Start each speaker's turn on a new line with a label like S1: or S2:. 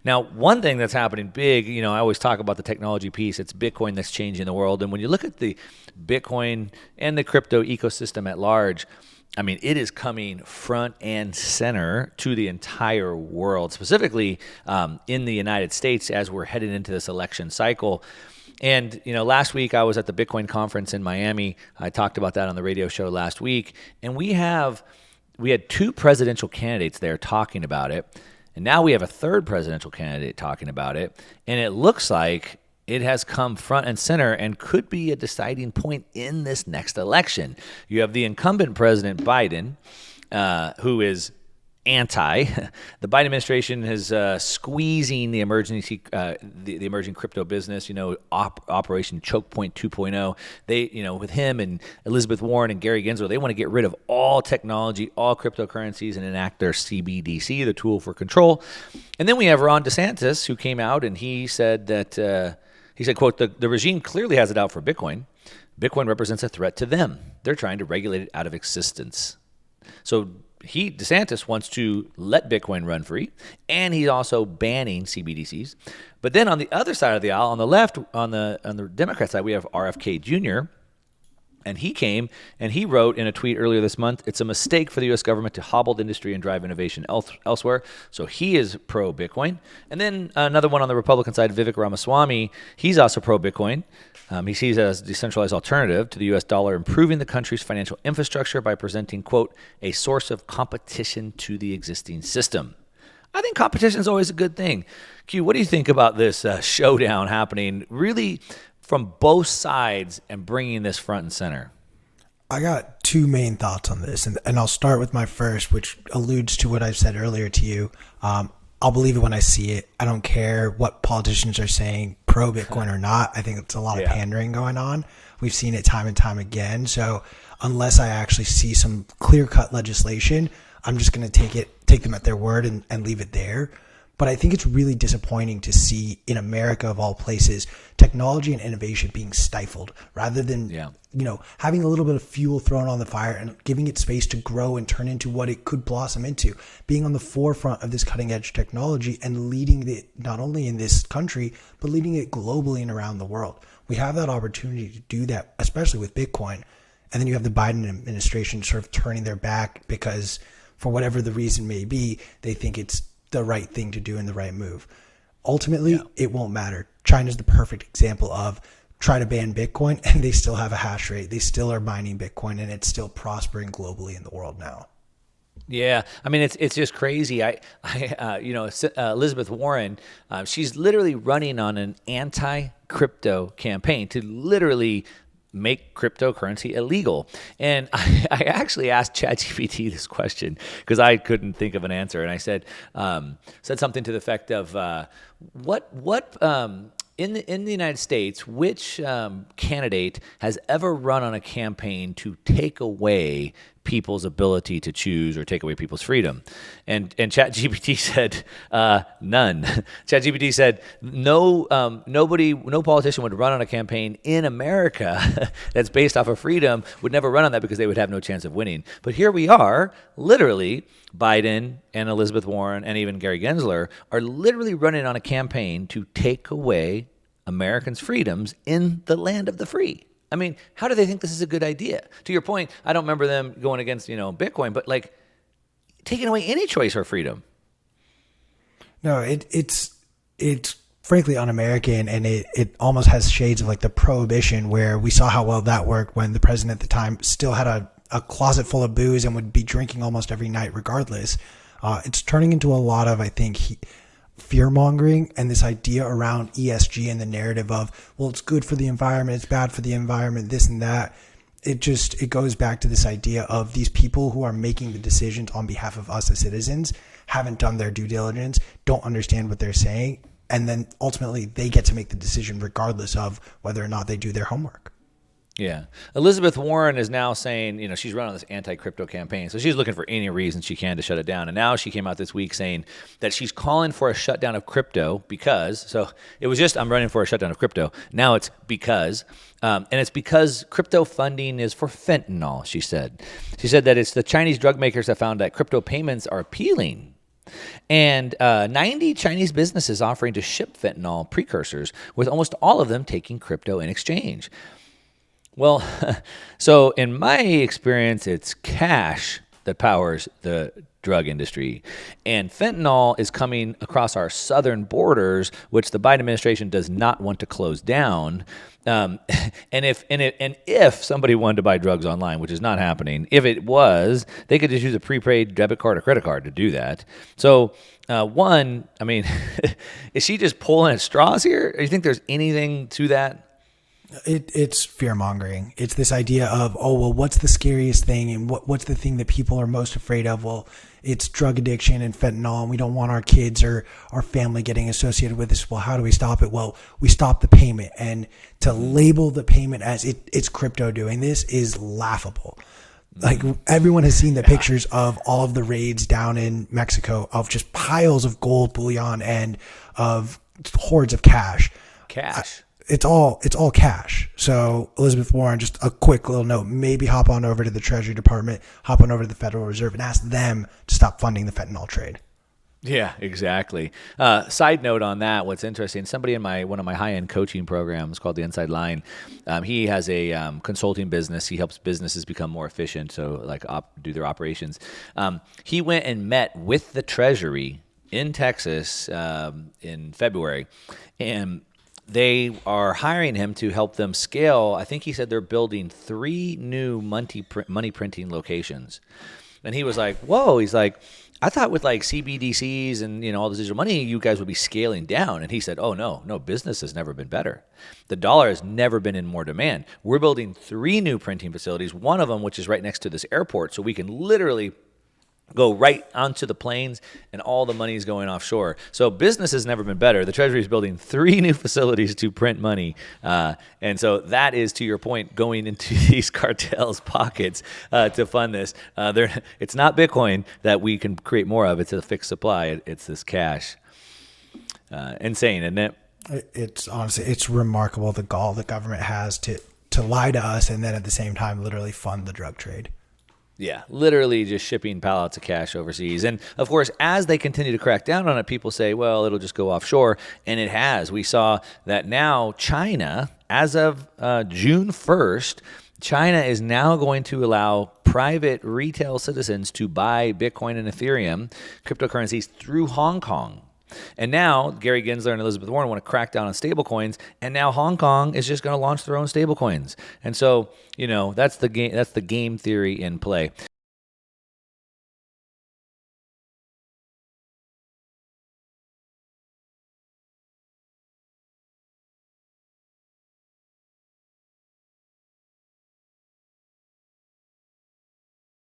S1: Now, one thing that's happening big, I always talk about the technology piece. It's Bitcoin that's changing the world. And when you look at the Bitcoin and the crypto ecosystem at large, I mean, it is coming front and center to the entire world, specifically in the United States as we're heading into this election cycle. And, last week I was at the Bitcoin conference in Miami. I talked about that on the radio show last week. And we had two presidential candidates there talking about it. And now we have a third presidential candidate talking about it. And it looks like it has come front and center and could be a deciding point in this next election. You have the incumbent President Biden, who is anti. The Biden administration is squeezing the emerging crypto business. Operation Choke Point 2.0. They, with him and Elizabeth Warren and Gary Gensler, they want to get rid of all technology, all cryptocurrencies, and enact their CBDC, the tool for control. And then we have Ron DeSantis, who came out and he said that. He said, quote, the regime clearly has it out for Bitcoin. Bitcoin represents a threat to them. They're trying to regulate it out of existence. So DeSantis wants to let Bitcoin run free, and he's also banning CBDCs. But then on the other side of the aisle, on the left, on the Democrat side, we have RFK Jr., and he came and he wrote in a tweet earlier this month, it's a mistake for the U.S. government to hobble the industry and drive innovation elsewhere. So he is pro-Bitcoin. And then another one on the Republican side, Vivek Ramaswamy, he's also pro-Bitcoin. He sees it as a decentralized alternative to the U.S. dollar, improving the country's financial infrastructure by presenting, quote, a source of competition to the existing system. I think competition is always a good thing. Q, what do you think about this showdown happening really from both sides and bringing this front and center?
S2: I got two main thoughts on this, and I'll start with my first, which alludes to what I've said earlier to you. I'll believe it when I see it. I don't care what politicians are saying, pro-Bitcoin or not. I think it's a lot of pandering going on. We've seen it time and time again. So unless I actually see some clear-cut legislation, I'm just going to take them at their word and leave it there. But I think it's really disappointing to see in America, of all places, technology and innovation being stifled rather than, having a little bit of fuel thrown on the fire and giving it space to grow and turn into what it could blossom into. Being on the forefront of this cutting edge technology and leading it not only in this country, but leading it globally and around the world. We have that opportunity to do that, especially with Bitcoin. And then you have the Biden administration sort of turning their back because for whatever the reason may be, they think it's the right thing to do and the right move. Ultimately, it won't matter. China's the perfect example of try to ban Bitcoin and they still have a hash rate. They still are mining Bitcoin and it's still prospering globally in the world now.
S1: Yeah, I mean it's just crazy. Elizabeth Warren, she's literally running on an anti-crypto campaign to literally make cryptocurrency illegal. And I actually asked ChatGPT this question because I couldn't think of an answer. And I said something to the effect of in the United States, which candidate has ever run on a campaign to take away people's ability to choose or take away people's freedom? And ChatGPT said none. ChatGPT said no politician would run on a campaign in America that's based off of freedom, would never run on that because they would have no chance of winning. But here we are, literally, Biden and Elizabeth Warren and even Gary Gensler are literally running on a campaign to take away Americans' freedoms in the land of the free. I mean, how do they think this is a good idea? To your point, I don't remember them going against, Bitcoin, but like taking away any choice or freedom.
S2: No, it's frankly un-American, and it almost has shades of like the prohibition where we saw how well that worked when the president at the time still had a closet full of booze and would be drinking almost every night regardless. It's turning into a lot of, I think, fear-mongering and this idea around ESG and the narrative of, well, it's good for the environment, it's bad for the environment, this and that. It goes back to this idea of these people who are making the decisions on behalf of us as citizens haven't done their due diligence, don't understand what they're saying, and then ultimately they get to make the decision regardless of whether or not they do their homework.
S1: Yeah. Elizabeth Warren is now saying, she's running this anti-crypto campaign. So she's looking for any reason she can to shut it down. And now she came out this week saying that she's calling for a shutdown of crypto so it was just, I'm running for a shutdown of crypto. Now it's because, and it's because crypto funding is for fentanyl, she said. She said that it's the Chinese drug makers that found that crypto payments are appealing And 90 Chinese businesses offering to ship fentanyl precursors, with almost all of them taking crypto in exchange. Well, so in my experience, it's cash that powers the drug industry. And fentanyl is coming across our southern borders, which the Biden administration does not want to close down. And if somebody wanted to buy drugs online, which is not happening, if it was, they could just use a prepaid debit card or credit card to do that. So one, I mean, is she just pulling at straws here? Do you think there's anything to that?
S2: It's fear mongering. It's this idea of, oh, well, what's the scariest thing and what's the thing that people are most afraid of? Well, it's drug addiction and fentanyl, and we don't want our kids or our family getting associated with this. Well, how do we stop it? Well, we stop the payment. And to label the payment as it's crypto doing this is laughable. Like, everyone has seen the pictures of all of the raids down in Mexico of just piles of gold bullion and of hordes of cash. It's all cash. So Elizabeth Warren, just a quick little note, maybe hop on over to the Treasury Department, hop on over to the Federal Reserve and ask them to stop funding the fentanyl trade.
S1: Yeah, exactly. Side note on that, what's interesting, somebody in one of my high-end coaching programs called the Inside Line, he has a consulting business. He helps businesses become more efficient, so like do their operations. He went and met with the Treasury in Texas in February, and they are hiring him to help them scale. I think he said they're building 3 new money printing locations. And he was like, whoa, he's like, I thought with like CBDCs and all this digital money, you guys would be scaling down. And he said, oh, no, business has never been better. The dollar has never been in more demand. We're building 3 new printing facilities, one of them which is right next to this airport, so we can literally go right onto the planes, and all the money is going offshore. So business has never been better. The Treasury is building 3 new facilities to print money. And so that is, to your point, going into these cartels' pockets to fund this. It's not Bitcoin that we can create more of. It's a fixed supply. It's this cash. Insane, isn't it?
S2: It's honestly, it's remarkable the gall the government has to lie to us and then at the same time literally fund the drug trade.
S1: Yeah, literally just shipping pallets of cash overseas. And of course, as they continue to crack down on it, people say, well, it'll just go offshore. And it has. We saw that now China, as of June 1st, China is now going to allow private retail citizens to buy Bitcoin and Ethereum, cryptocurrencies, through Hong Kong. And now Gary Gensler and Elizabeth Warren want to crack down on stablecoins, and now Hong Kong is just going to launch their own stablecoins. And so, that's the game theory in play.